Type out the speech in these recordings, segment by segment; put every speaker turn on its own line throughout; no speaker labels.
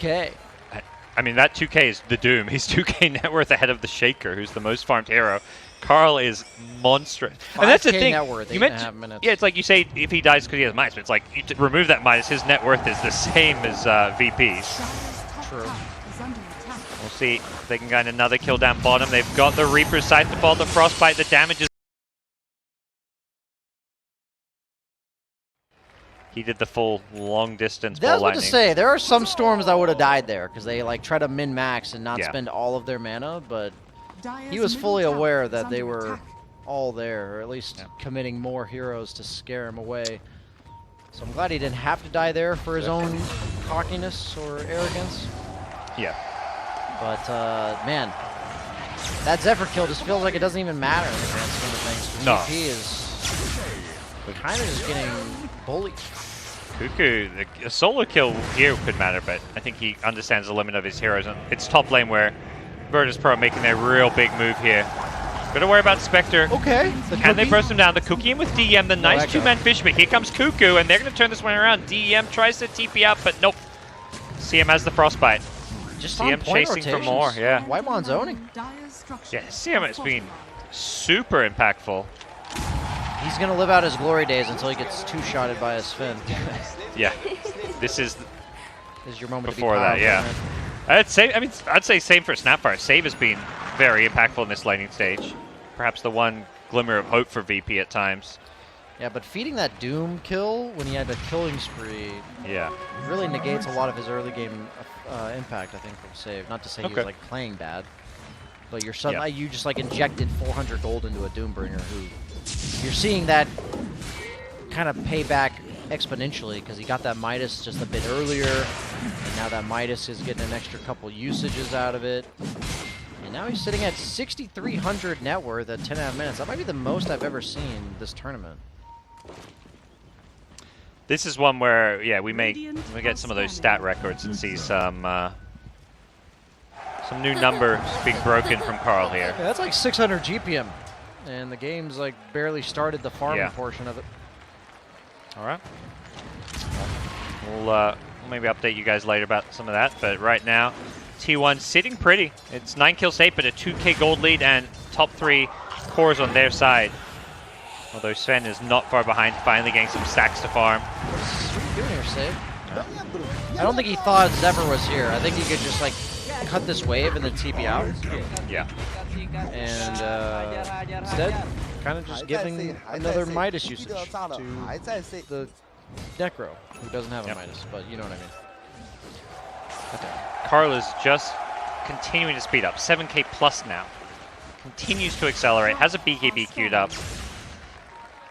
2K.
I mean, that 2K is the Doom. He's 2K net worth ahead of the Shaker, who's the most farmed hero. Carl is monstrous. And that's the thing.
Net worth,
you mentioned,
minutes.
yeah, it's like you say if he dies because he has minus, but it's like you remove that minus, his net worth is the same as VP's.
True.
We'll see if they can get another kill down bottom. They've got the Reaper's Scythe to follow the Frostbite. The damage is... He did the full long distance ball lightning.
I was about to say, there are some Storms that would have died there because they like try to min-max and not spend all of their mana, but he was fully aware that they were all there, or at least committing more heroes to scare him away. So I'm glad he didn't have to die there for his own cockiness or arrogance.
Yeah.
But, man, that Zephyr kill just feels like it doesn't even matter in the grand scheme of things.
No.
GP is kind of just getting bullied.
Cuckoo, a solo kill here could matter, but I think he understands the limit of his heroes. And it's top lane where Virtus.pro making their real big move here. Gotta worry about Spectre.
Okay.
Can they burst him down? The Cookie in with DEM, the nice two-man fish, but here comes Cuckoo, and they're gonna turn this one around. DEM tries to TP out, but nope. CM has the Frostbite.
Just
CM chasing for more, yeah.
Whitemon's owning.
Yeah, CM has been super impactful.
He's gonna live out his glory days until he gets two-shotted by a Sven.
Yeah, this is
your moment
before
to be
that, yeah. I'd say same for Snapfire. Save has been very impactful in this laning stage. Perhaps the one glimmer of hope for VP at times.
Yeah, but feeding that Doom kill when he had a killing spree, really negates a lot of his early game impact, I think, from Save. Not to say he was like playing bad, but you just like injected 400 gold into a Doombringer who you're seeing that kind of pay back exponentially because he got that Midas just a bit earlier, and now that Midas is getting an extra couple usages out of it. And now he's sitting at 6,300 net worth at 10.5 minutes. That might be the most I've ever seen this tournament.
This is one where, yeah, we get some of those stat records and see some new numbers being broken from Carl here.
Yeah, that's like 600 GPM, and the game's like barely started the farming portion of it.
All right. We'll maybe update you guys later about some of that, but right now, T1 sitting pretty. It's 9 kills 8, but a 2K gold lead and top 3 cores on their side. Although Sven is not far behind, finally getting some stacks to farm.
What are you doing here, Save? I don't think he thought Zephyr was here. I think he could just like cut this wave and then TP out.
Yeah.
And instead, kind of just giving another Midas usage to the Necro, who doesn't have a Midas, but you know what I mean.
Okay. Carl is just continuing to speed up. 7K plus now. Continues to accelerate. Has a BKB queued up.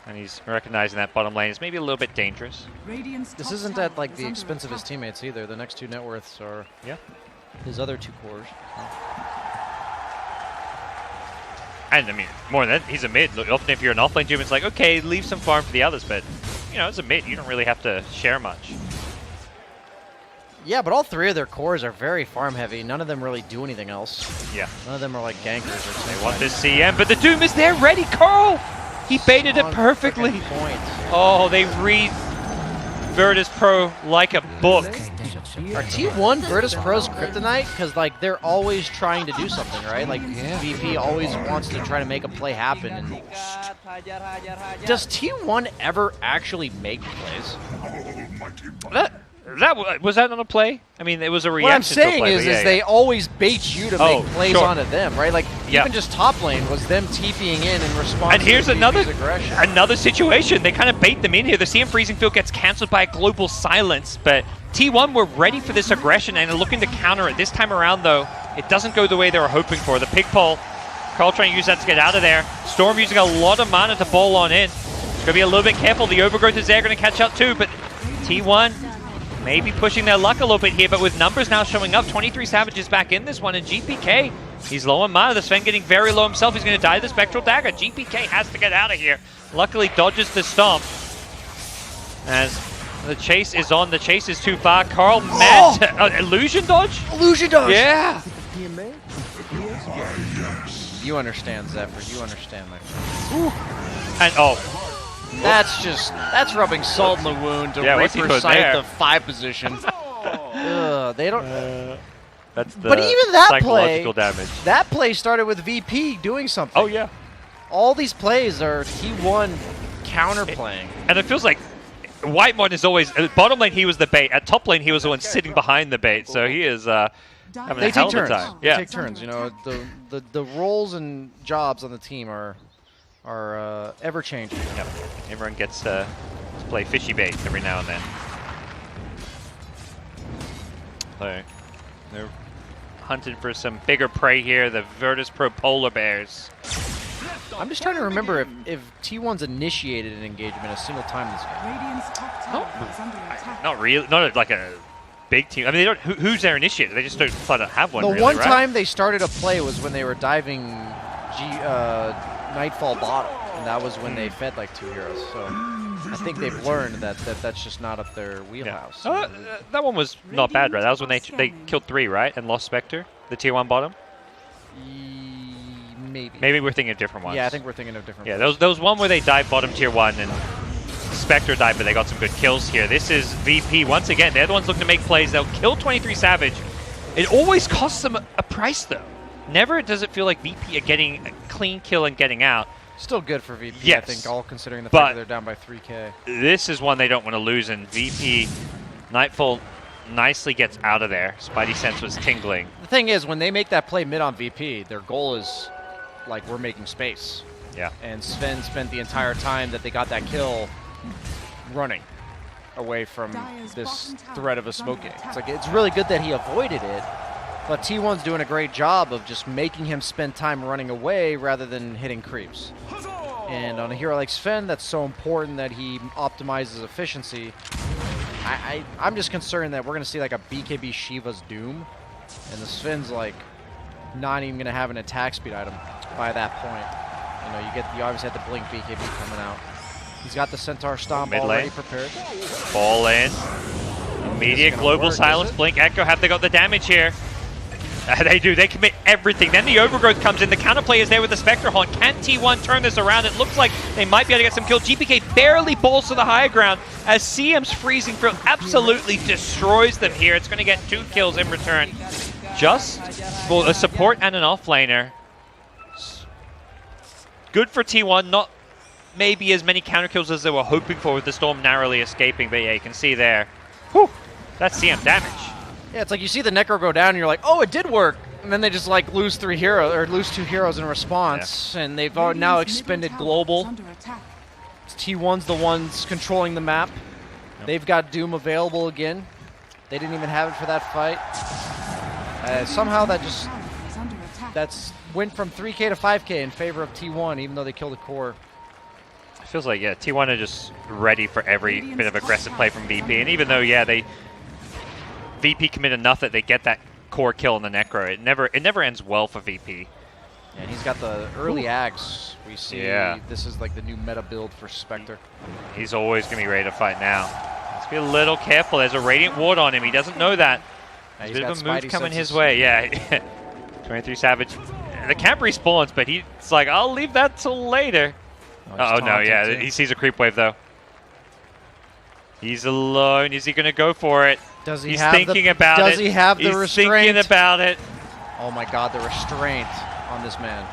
And he's recognizing that bottom lane is maybe a little bit dangerous.
This isn't at like the expense of his teammates either. The next two net worths are his other 2 cores.
And I mean, more than that, he's a mid. Often if you're an offlane gym, it's like, okay, leave some farm for the others, but you know, as a mid, you don't really have to share much.
Yeah, but all 3 of their cores are very farm heavy. None of them really do anything else.
Yeah.
None of them are like gankers or something.
They want this CM, but the Doom is there ready, Carl! He baited it perfectly. Oh, they read Virtus.pro like a book.
Are T1 Virtus.pro's kryptonite? Because like they're always trying to do something, right? Like VP always wants to try to make a play happen. And does T1 ever actually make plays?
Was that on a play? I mean, it was a reaction.
What I'm saying
to a play,
is they always bait you to make plays onto them, right? Like even just top lane was them TPing in response.
And here's
to
another situation. They kind of bait them in here. The CM freezing field gets cancelled by a global silence, but T1 were ready for this aggression and are looking to counter it. This time around, though, it doesn't go the way they were hoping for. The pig pole, Carl trying to use that to get out of there. Storm using a lot of mana to ball on in. It's going to be a little bit careful. The overgrowth is there, going to catch up too, but T1 maybe pushing their luck a little bit here, but with numbers now showing up, 23 Savages back in this one, and GPK, he's low on mana. The Sven getting very low himself. He's going to die to the Spectral Dagger. GPK has to get out of here. Luckily dodges the stomp. As the chase is on. The chase is too far. Carl illusion dodge?
Illusion dodge!
Yeah!
You understand, Zephyr. You understand, my friend.
And
that's rubbing salt in the wound to Reaper's Scythe the 5 position. They don't.
That's the
but even that
psychological damage.
That play started with VP doing something.
Oh yeah.
All these plays are T1 counterplaying.
And it feels like Whitemon is always bottom lane. He was the bait. At top lane, he was the one sitting behind the bait. So he is having a hell of a time.
They take turns. You know, the roles and jobs on the team are ever changing.
Yep. Everyone gets to play fishy bait every now and then. So they're hunting for some bigger prey here. The Virtus Pro Polar Bears.
I'm just trying to remember if T1's initiated an engagement a single time this game.
Not really. Not like a big team. I mean, they don't. Who's their initiator? They just don't have one.
The
really,
one
right?
time they started a play was when they were diving Nightfall bottom, and that was when they fed like 2 heroes. So I think they've learned that that's just not up their wheelhouse.
Yeah. That one was not bad, right? That was when they killed 3, right, and lost Spectre, the tier 1 bottom.
Maybe
we're thinking of different ones.
Yeah, I think we're thinking of different ones.
Yeah, there was one where they dived bottom tier 1 and Spectre died, but they got some good kills here. This is VP once again. They're the ones looking to make plays. They'll kill 23 Savage. It always costs them a price, though. Never does it feel like VP are getting a clean kill and getting out.
Still good for VP,
yes.
I think, all considering the fact that they're down by 3K.
This is one they don't want to lose, and VP Nightfall nicely gets out of there. Spidey sense was tingling.
The thing is, when they make that play mid on VP, their goal is, like, we're making space.
Yeah.
And Sven spent the entire time that they got that kill running away from this threat of a smoke game. It's like, it's really good that he avoided it, but T1's doing a great job of just making him spend time running away rather than hitting creeps. And on a hero like Sven, that's so important that he optimizes efficiency. I'm just concerned that we're going to see like a BKB Shiva's Doom, and the Sven's like not even going to have an attack speed item by that point. You know, you obviously have the Blink BKB coming out. He's got the Centaur Stomp already prepared.
Fall in. Immediate global silence. Blink Echo. Have they got the damage here? They do. They commit everything. Then the Overgrowth comes in. The counterplay is there with the Spectre Haunt. Can T1 turn this around? It looks like they might be able to get some kills. GPK barely balls to the higher ground as CM's Freezing Field absolutely destroys them here. It's going to get 2 kills in return. Just for a support and an offlaner. Good for T1. Not maybe as many counter kills as they were hoping for with the Storm narrowly escaping. But yeah, you can see there. Whew, that's CM damage.
Yeah, it's like you see the Necro go down and you're like, oh, it did work. And then they just like lose 2 heroes in response. Yeah. And they've now expended global. T1's the ones controlling the map. Yep. They've got Doom available again. They didn't even have it for that fight. Somehow that's went from 3K to 5K in favor of T1, even though they killed the core.
It feels like, yeah, T1 are just ready for every bit of aggressive play from VP. And even though, yeah, VP commit enough that they get that core kill in the Necro, it never ends well for VP.
And he's got the early Ags. We see this is like the new meta build for Spectre.
He's always going to be ready to fight now. Let's be a little careful. There's a Radiant Ward on him. He doesn't know that. There's a bit of a move coming his way. Yeah. 23 Savage. The camp respawns, but he's like, I'll leave that till later. Oh no, yeah. He sees a creep wave, though. He's alone. Is he going to go for it?
Does he
He's
have
thinking about it.
Does he have the restraint?
He's thinking about it.
Oh my god, the restraint on this man.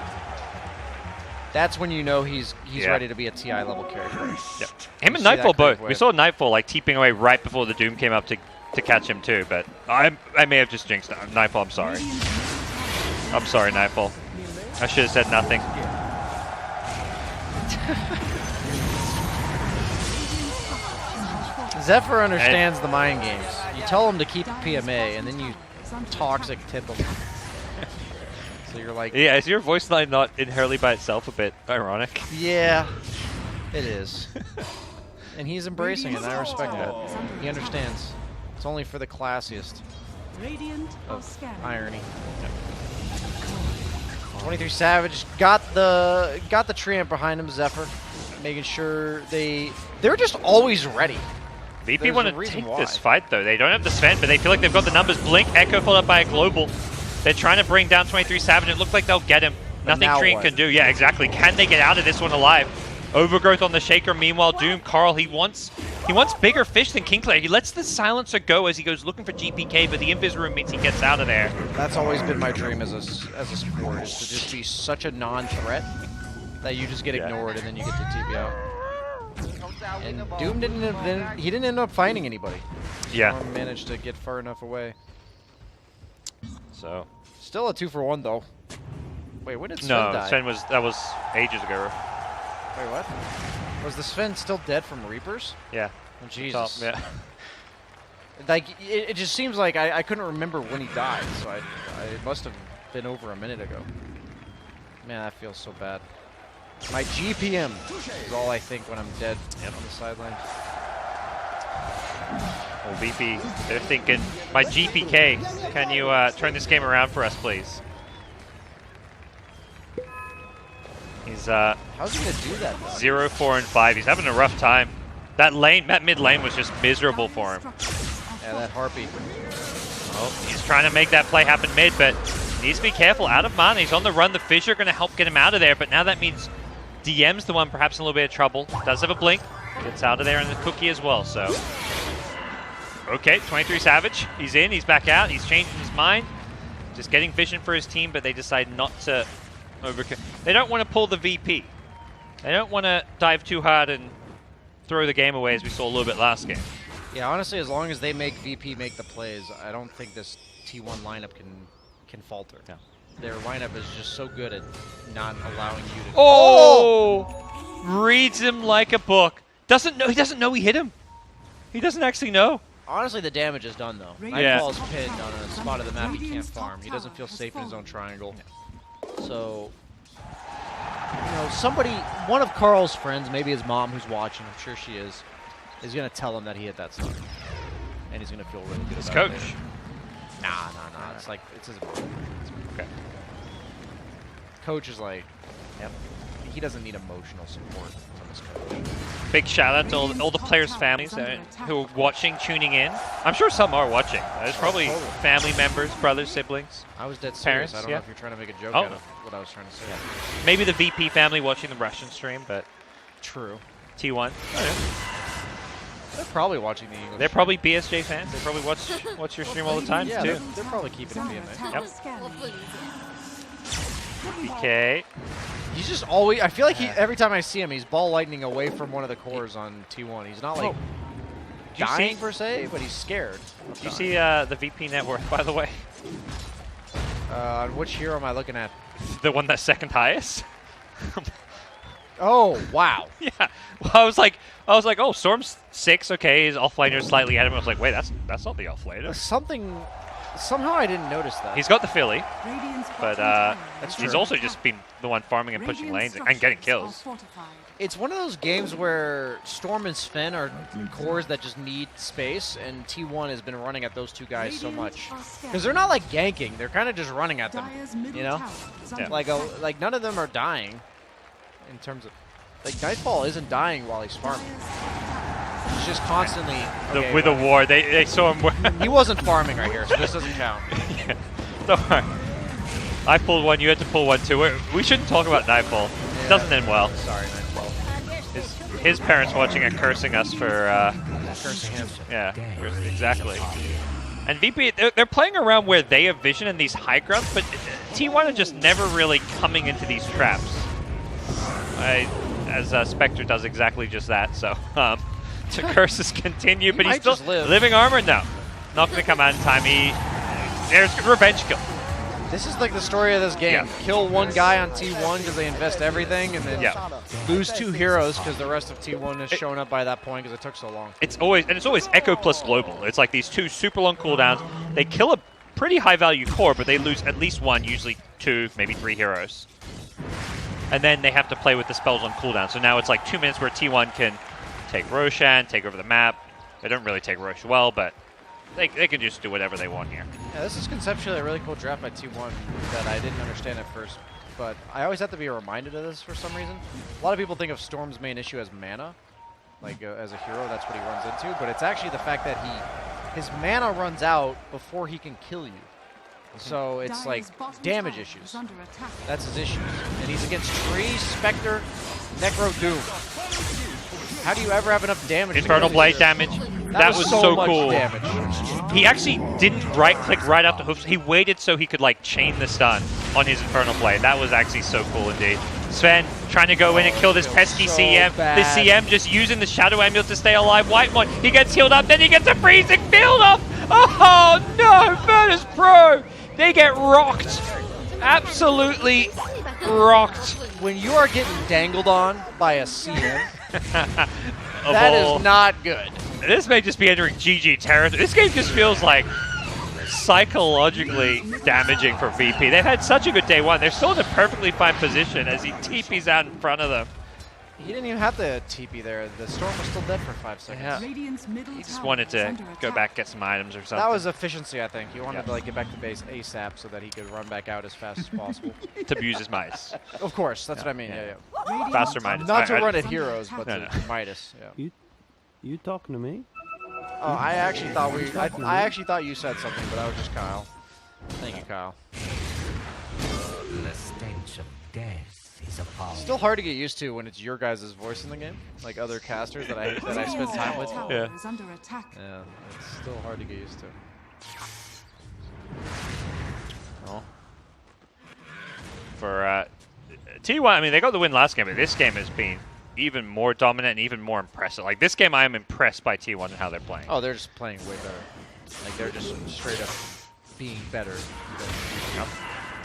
That's when you know he's ready to be a TI level character.
Yep. Him and Nightfall both. We saw Nightfall like teeping away right before the Doom came up to catch him too, but I may have just jinxed him. Nightfall, I'm sorry. I'm sorry, Nightfall. I should have said nothing.
Zephyr understands the mind games. You tell him to keep a PMA, and then you toxic tip him. So you're like...
Yeah, is your voice line not inherently by itself a bit ironic?
Yeah, it is. And he's embracing it, and I respect that. He understands. It's only for the classiest of irony. 23 Savage got the treant behind him, Zephyr, making sure they're just always ready.
VP want to take this fight, though. They don't have the Sven, but they feel like they've got the numbers. Blink, Echo followed up by a global. They're trying to bring down 23 Savage. It looks like they'll get him. Nothing Treant can do. Yeah, exactly. Can they get out of this one alive? Overgrowth on the Shaker. Meanwhile, Doom, Carl, he wants He wants bigger fish than Kingslayer. He lets the Silencer go as he goes looking for GPK, but the Invis room means he gets out of there.
That's always been my dream as a sport, is to just be such a non-threat that you just get ignored and then you get to TP out. And Doom didn't end up finding anybody.
Yeah.
Storm managed to get far enough away.
So.
Still a 2-for-1 though. Wait, when did Sven die?
No, Sven that was ages ago.
Wait, what? Was the Sven still dead from Reapers?
Yeah.
Oh, Jesus.
Yeah.
Like, it just seems like I couldn't remember when he died, so it must have been over a minute ago. Man, that feels so bad. My GPM is all I think when I'm dead on the sideline.
Well, VP, they're thinking, my GPK, can you turn this game around for us, please? He's
how's he gonna do that?
0, 4, and 5. He's having a rough time. That mid lane was just miserable for him.
Yeah, that Harpy.
Oh, he's trying to make that play happen mid, but needs to be careful. Out of mana, he's on the run. The Fissure are going to help get him out of there, but now that means DM's the one perhaps in a little bit of trouble. Does have a blink. Gets out of there and the cookie as well, so. Okay, 23 Savage. He's in, he's back out, he's changing his mind. Just getting vision for his team, but they decide not to overkill. They don't want to pull the VP. They don't want to dive too hard and throw the game away as we saw a little bit last game.
Yeah, honestly, as long as they make VP make the plays, I don't think this T1 lineup can falter.
Yeah.
Their lineup is just so good at not allowing you to.
Oh! Reads him like a book. Doesn't know. He doesn't know he hit him. He doesn't actually know.
Honestly, the damage is done though.
Yeah.
Nightfall's pinned on a spot of the map he can't farm. He doesn't feel safe in his own triangle. So, you know, one of Carl's friends, maybe his mom who's watching, I'm sure she is going to tell him that he hit that stun. And he's going to feel really good
His
about it.
coach.
Nah. It's like, it's his mom.
Okay.
Coach is like, yep, he doesn't need emotional support from his coach.
Big shout out to all the players' families who are watching, tuning in. I'm sure some are watching. There's probably family members, brothers, siblings.
I was dead serious.
Parents,
I don't know if you're trying to make a joke
Oh.
out of what I was trying to say.
Maybe the VP family watching the Russian stream, but
True.
T1.
They're probably watching the English.
They're probably BSJ fans. They probably watch your stream all the time
yeah,
too.
they're probably keeping it being there.
Yep. BK.
He's just always. I feel like every time I see him, he's ball lightning away from one of the cores on T1. He's not like dying per se, but he's scared.
Do you see the VP net worth, by the way?
Which hero am I looking at?
The one that's second highest.
Oh wow!
Yeah. Well, I was like, oh, Storm's 6. Okay, his offlaner slightly ahead of him. I was like, wait, that's not the offlaner.
Somehow I didn't notice that.
He's got the Philly, but he's
true.
also just been the one farming and pushing lanes and getting kills.
It's one of those games where Storm and Sven are cores that just need space, and T1 has been running at those two guys so much. Because they're not like ganking, they're kind of just running at them, you know?
Yeah.
Like none of them are dying in terms of, like Nightfall isn't dying while he's farming. He's just constantly
With a ward, they saw him.
He wasn't farming right here, so this doesn't count.
Yeah. Don't worry. I pulled one, you had to pull one too. We shouldn't talk about Nightfall.
Yeah.
It doesn't end well.
Sorry, Nightfall.
His parents watching and cursing us for
cursing him.
Yeah, exactly. And VP, they're playing around where they have vision in these high grounds, but T1 are just never really coming into these traps. As Spectre does exactly just that, so the curses continue, but he's still living armor. No, not going to come out in time. There's revenge kill.
This is like the story of this game.
Yeah.
Kill one guy on T1 because they invest everything, and then lose two heroes because the rest of T1 has shown up by that point because it took so long.
It's always Echo plus Global. It's like these two super long cooldowns. They kill a pretty high value core, but they lose at least one, usually 2, maybe 3 heroes. And then they have to play with the spells on cooldown. So now it's like 2 minutes where T1 can take Roshan, take over the map. They don't really take Rosh well, but they can just do whatever they want here.
Yeah, this is conceptually a really cool draft by T1 that I didn't understand at first, but I always have to be reminded of this for some reason. A lot of people think of Storm's main issue as mana, like as a hero, that's what he runs into, but it's actually the fact that his mana runs out before he can kill you. So it's like damage issues. That's his issues. And he's against Tree, Spectre, Necro, Doom. How do you ever have enough damage?
Infernal Blade damage. That was so cool.
Damage.
He actually didn't right-click right after hoofs. He waited so he could like chain the stun on his Infernal Blade. That was actually so cool indeed. Sven trying to go in and kill this pesky CM.
Bad.
The CM just using the Shadow Amulet to stay alive. Whitemon, he gets healed up, then he gets a freezing field off. Oh no, Virtus Pro. They get rocked. Absolutely rocked.
When you are getting dangled on by a CM, that is not good.
This may just be entering GG territory. This game just feels like psychologically damaging for VP. They've had such a good day one. They're still in a perfectly fine position as he TPs out in front of them.
He didn't even have the TP there. The storm was still dead for 5 seconds.
Yeah. He just wanted to go back, get some items or something.
That was efficiency, I think. He wanted to like get back to base ASAP so that he could run back out as fast as possible.
To abuse his Midas.
Of course, that's what I mean. Yeah.
Faster Midas.
Not to run at heroes, but to Midas. Yeah.
You talking to me?
Oh, I actually thought I actually thought you said something, but I was just Kyle. Thank you, Kyle.
The stench of death is upon.
Still hard to get used to when it's your guys' voice in the game, like other casters that I spend time with.
Yeah.
Yeah, it's still hard to get used to.
Oh. For T1, I mean, they got the win last game, but this game has been even more dominant and even more impressive. Like, this game, I am impressed by T1 and how they're playing.
Oh, they're just playing way better. Like, they're just straight up being better.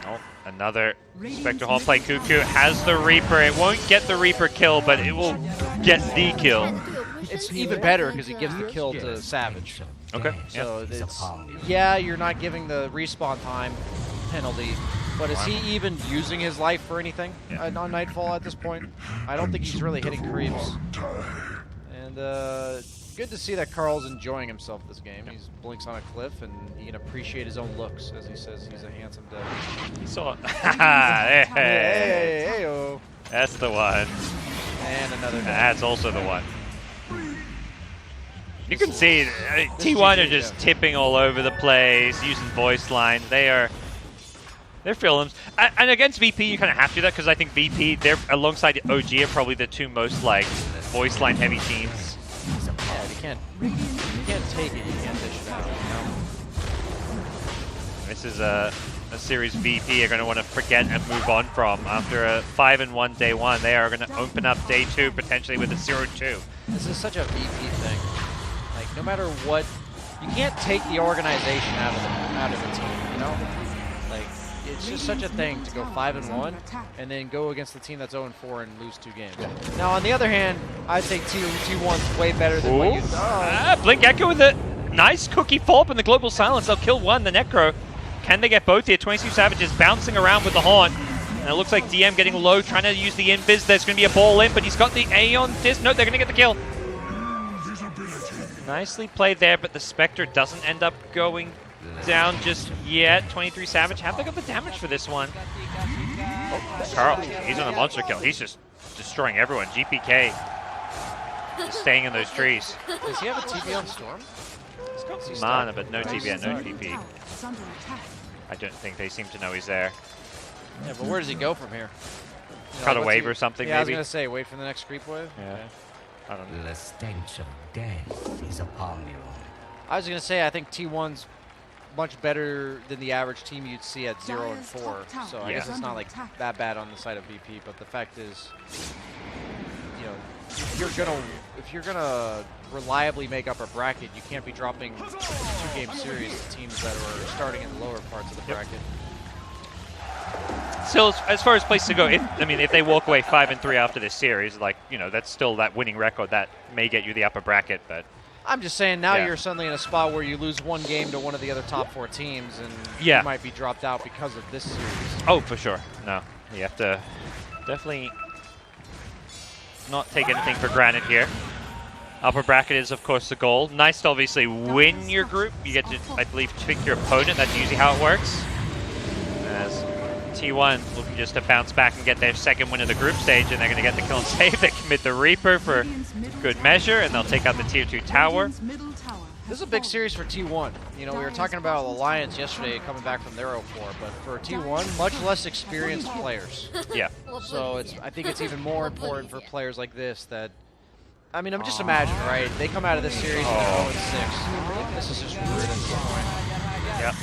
Oh, another Spectre Hall play. Cuckoo has the Reaper. It won't get the Reaper kill, but it will get the kill.
It's even better because he gives the kill to Savage.
Okay.
So it's, yeah, you're not giving the respawn time penalty, but is he even using his life for anything on Nightfall at this point? I don't think he's really hitting creeps. And good to see that Carl's enjoying himself this game. He blinks on a cliff and he can appreciate his own looks, as he says he's a handsome devil.
He saw it.
Hey-oh.
That's the one.
And another one.
That's also the one. You can see T1 are just tipping all over the place, using voice lines. They're feeling them. And against VP, you kind of have to do that because I think VP, they're alongside OG are probably the two most like voice line heavy teams.
Yeah, you can't take it. You can't dish it out. You know?
This is a series VP are going to want to forget and move on from after a 5-1 day one. They are going to open up day two potentially with a 0-2.
This is such a VP thing. Like, no matter what, you can't take the organization out of the team. You know, like it's just such a thing to go 5-1 and then go against the team that's 0-4 and lose 2 games. Now, on the other hand, I'd say T1's way better than what you thought.
Blink Echo with a nice cookie follow-up in the Global Silence. They'll kill one, the Necro. Can they get both here? 22 Savages bouncing around with the Haunt. And it looks like DM getting low, trying to use the invis. There's going to be a ball in, but he's got the Aeon Disc. No, they're going to get the kill. Nicely played there, but the Spectre doesn't end up going down just yet. 23 Savage, have they got the damage for this one? Oh, Carl, he's on a monster kill. He's just destroying everyone. GPK just staying in those trees.
Does he have a TP on Storm?
He's got some mana, but no TP and no TP. I don't think they seem to know he's there.
Yeah, but where does he go from here?
Cut a wave or something,
yeah,
maybe?
I was going to say, wait for the next creep wave?
Yeah.
Okay.
I don't know.
The stench of death is upon you.
I was going to say, I think T1's much better than the average team you'd see at 0-4. So I guess it's not like that bad on the side of VP, but the fact is, you know, if you're gonna reliably make up a bracket, you can't be dropping 2-game series to teams that are starting in the lower parts of the bracket.
Still, as far as places to go, if they walk away 5-3 after this series, like, you know, that's still that winning record that may get you the upper bracket, but
I'm just saying now you're suddenly in a spot where you lose 1 game to one of the other top 4 teams and you might be dropped out because of this series.
Oh, for sure. No, you have to definitely not take anything for granted here. Upper bracket is, of course, the goal. Nice to obviously win your group. You get to, I believe, pick your opponent. That's usually how it works. As T1 looking just to bounce back and get their second win of the group stage, and they're going to get the kill and save. They commit the Reaper for good measure, and they'll take out the Tier 2 tower.
This is a big series for T1. You know, we were talking about Alliance yesterday coming back from their 0-4, but for T1, much less experienced players.
Yeah.
So I think it's even more important for players like this that I mean, I'm just imagining, right? They come out of this series and 0-6. This is just weird at this point.
Yeah.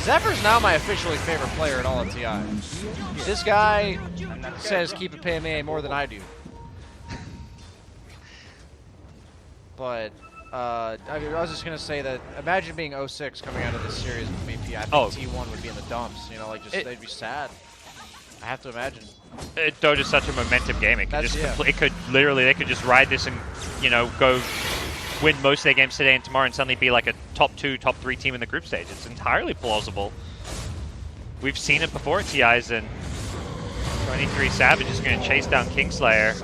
Zephyr's now my officially favorite player in all of TI. This guy says keep it PMA more than I do. But I was just gonna say that imagine being 0-6 coming out of this series with VP. I think T1 would be in the dumps. You know, like they'd be sad. I have to imagine.
Dota's such a momentum game. It could they could just ride this and go win most of their games today and tomorrow and suddenly be like a top 2, top 3 team in the group stage. It's entirely plausible. We've seen it before at TIs, and 23 Savage is going to chase down Kingslayer.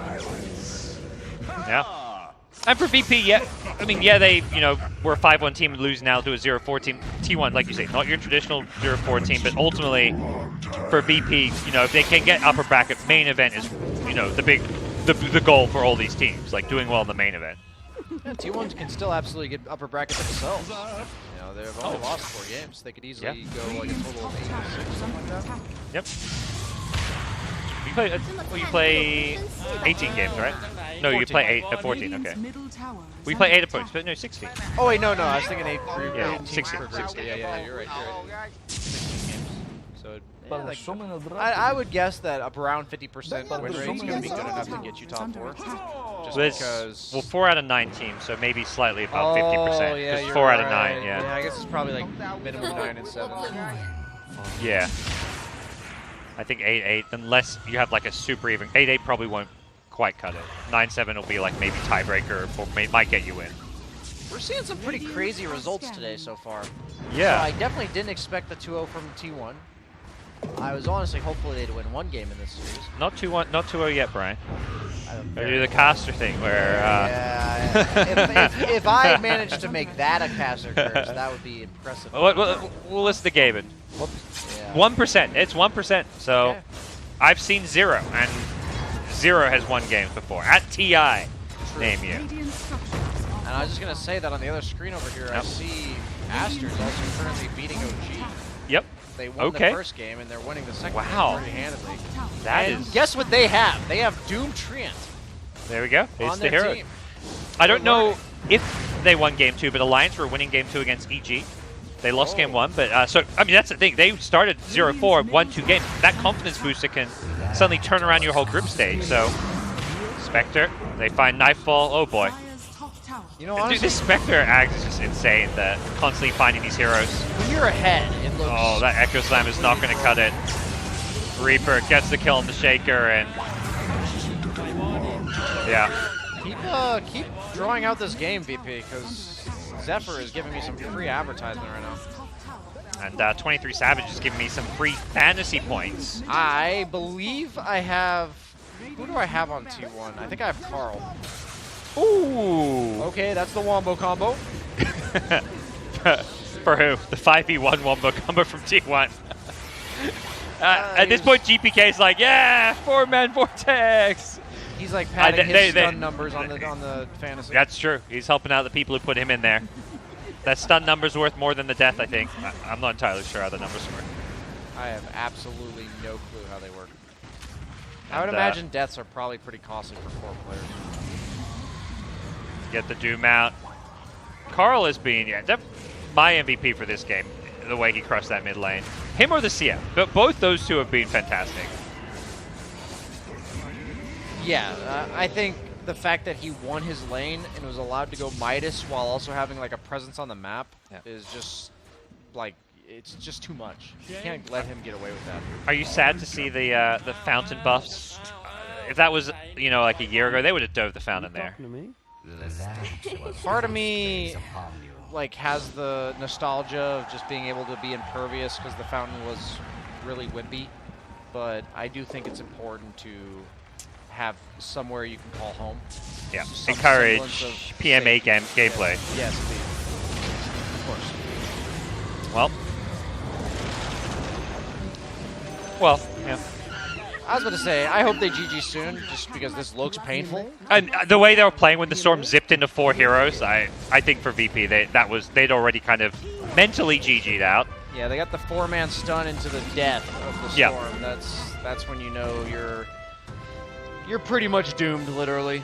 Yeah. And for VP, yeah, I mean, yeah, they, were a 5-1 team and lose now to a 0-4 team. T1, like you say, not your traditional 0-4 team, but ultimately, for VP, if they can get upper bracket, main event is, the goal for all these teams, like doing well in the main event.
Yeah, T1 can still absolutely get upper bracket themselves. They've only lost 4 games. They could easily go like a total of 8 or 6, something like that.
Yep. You play 18 games, right? No, 14. You play 14, okay. We play 8 opponents, but no, 16.
Oh, wait, no, I was thinking 8 for
yeah,
16.
16.
Yeah, you're right. 16 games. So, I would guess that up around 50% win rate is going to be good enough to get you top 4. Just because...
Well, 4 out of 9 teams, so maybe slightly above 50%.
Yeah,
just 4 out of 9,
yeah, I guess it's probably like minimum 9 and 7.
Yeah. I think 8-8, unless you have like a super even. 8-8 probably won't quite cut it. 9-7 will be like maybe tiebreaker, or might get you in.
We're seeing some pretty crazy results today so far.
Yeah.
So I definitely didn't expect the 2-0 from T1. I was honestly hopeful they'd win 1 game in this series.
Not 2-1, not 2-0 yet, Brian. Or do the caster thing where...
Yeah, if I managed to make that a caster curse, that would be impressive.
We'll listen to Gaben. 1%. It's 1%. So
okay.
I've seen 0, and 0 has won games before. At TI, name you.
And I was just going to say that on the other screen over here, I see Aster's also currently beating OG.
Yep.
They won the first game, and they're winning the second game pretty handedly. And guess what they have? They have Doom Treant.
There we go. It's the hero.
Team.
I don't know if they won game 2, but Alliance were winning game 2 against EG. They lost game 1, but so I mean that's the thing. They started 0-4, won 2 games. That confidence booster can suddenly turn around your whole group stage. So Spectre, they find Nightfall. Oh boy. Dude, this Spectre act is just insane. That constantly finding these heroes.
When you're ahead, it looks.
Oh, that Echo Slam is not going to cut it. Reaper gets the kill on the Shaker, and yeah.
Keep drawing out this game, VP, because Zephyr is giving me some free advertisement right now.
And 23 Savage is giving me some free fantasy points.
I believe I have. Who do I have on T1? I think I have Carl.
Ooh.
Okay, that's the wombo combo.
For who? The 5v1 wombo combo from T1. At this point, GPK is like, yeah, 4-man Vortex.
He's like padding his stun numbers on the fantasy.
That's true. He's helping out the people who put him in there. That stun number's worth more than the death, I think. I'm not entirely sure how the numbers work. I
have absolutely no clue how they work. I would imagine deaths are probably pretty costly for 4 players.
Get the Doom out. Carl has been my MVP for this game, the way he crushed that mid lane. Him or the CF, but both those two have been fantastic.
Yeah, I think the fact that he won his lane and was allowed to go Midas while also having like a presence on the map is just like, it's just too much. You can't let him get away with that.
Are you sad to see the fountain buffs? If that was, like a year ago, they would have dove the fountain there.
Part of me like has the nostalgia of just being able to be impervious because the fountain was really wimpy, but I do think it's important to have somewhere you can call home.
Yeah, encourage PMA gameplay.
Yes, indeed. Of course.
Well, yeah.
I was about to say, I hope they GG soon, just because this looks painful.
And the way they were playing when the Storm zipped into 4 heroes, I think for VP, they'd already kind of mentally GG'd out.
Yeah, they got the 4-man stun into the death of the Storm. That's when you know you're pretty much doomed, literally.